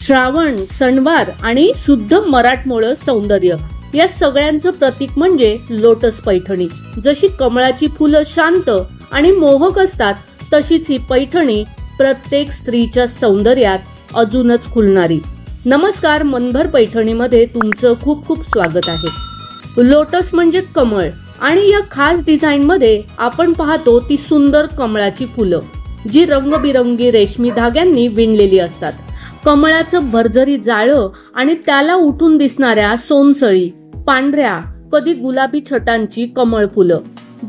श्रावण, सणवार आणि शुद्ध मराठमोळं सौंदर्य या सगळ्यांचं प्रतीक म्हणजे लोटस पैठणी। जशी कमळाची फुलं शांत आणि मोहक असतात, तशीच ही पैठणी प्रत्येक स्त्रीच्या सौंदर्यात अजूनच खुलणारी। नमस्कार, मनभर पैठणीमध्ये तुमचं खूप खूप स्वागत आहे। लोटस म्हणजे कमळ आणि या खास डिझाइन मध्ये आपण पाहतो ती सुंदर कमळाची फुलं, जी रंगबिरंगी रेशमी धाग्यांनी विणलेली असतात। कमळाचं भरजरी जाळं आणि त्याला उठून दिसणाऱ्या सोनसळी, पांढऱ्या कधी गुलाबी छटांची कमळ फुलं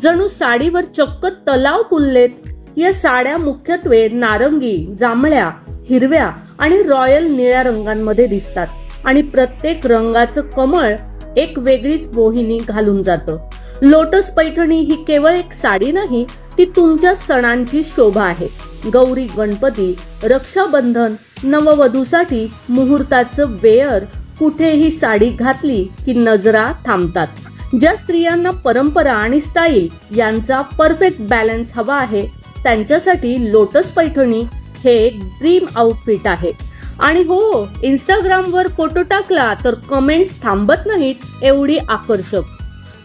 जणू साडीवर चक्क तलाव फुललेत। या साड्या मुख्यत्वे नारंगी, जांभळ्या, हिरव्या आणि रॉयल निळ्या रंगांमध्ये दिसतात आणि प्रत्येक रंगाचं कमळ एक वेगळीच मोहिनी घालून जातं। लोटस पैठणी ही केवळ एक साडी नाही, ती तुमच्या सणांची शोभा आहे। गौरी, गणपती, रक्षाबंधन, नववधूसाठी मुहूर्ताचं वेअर, कुठेही साडी घातली की नजरा थांबतात। ज्या स्त्रियांना परंपरा आणि स्टाईल यांचा परफेक्ट बॅलन्स हवा आहे, त्यांच्यासाठी लोटस पैठणी हे एक ड्रीम आउटफिट आहे। आणि हो, इंस्टाग्रामवर फोटो टाकला तर कमेंट्स थांबत नाहीत एवढी आकर्षक।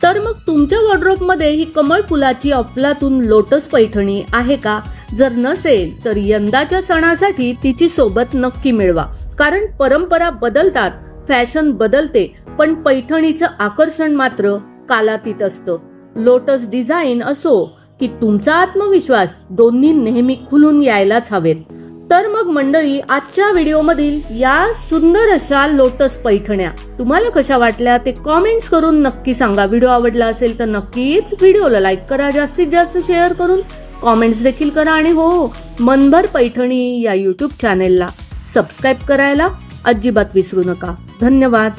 तर मग तुमच्या वॉर्डरोब मध्ये ही कमळ फुलाची अफलातून लोटस पैठणी आहे का? जर नसेल तर यंदाच्या सणासाठी तिची सोबत नक्की मिळवा, कारण परंपरा बदलतात, फॅशन बदलते, पण पैठणीचं आकर्षण मात्र कालातीत असतं। लोटस डिझाइन असो की तुमचा आत्मविश्वास, दोन्ही नेहमी खुलून यायलाच हवेत। तर मग मंडळी, आजच्या व्हिडिओमधील या सुंदर अशा लोटस पैठण्या तुम्हाला कशा वाटल्या ते कमेंट्स करून नक्की सांगा। व्हिडिओ आवडला असेल तर नक्कीच व्हिडिओला लाईक करा, जास्तीत जास्त शेअर करून कमेंट्स देखील करा आणि हो, मनभर पैठणी या YouTube चॅनेलला सबस्क्राइब करायला अजिबात विसरू नका। धन्यवाद।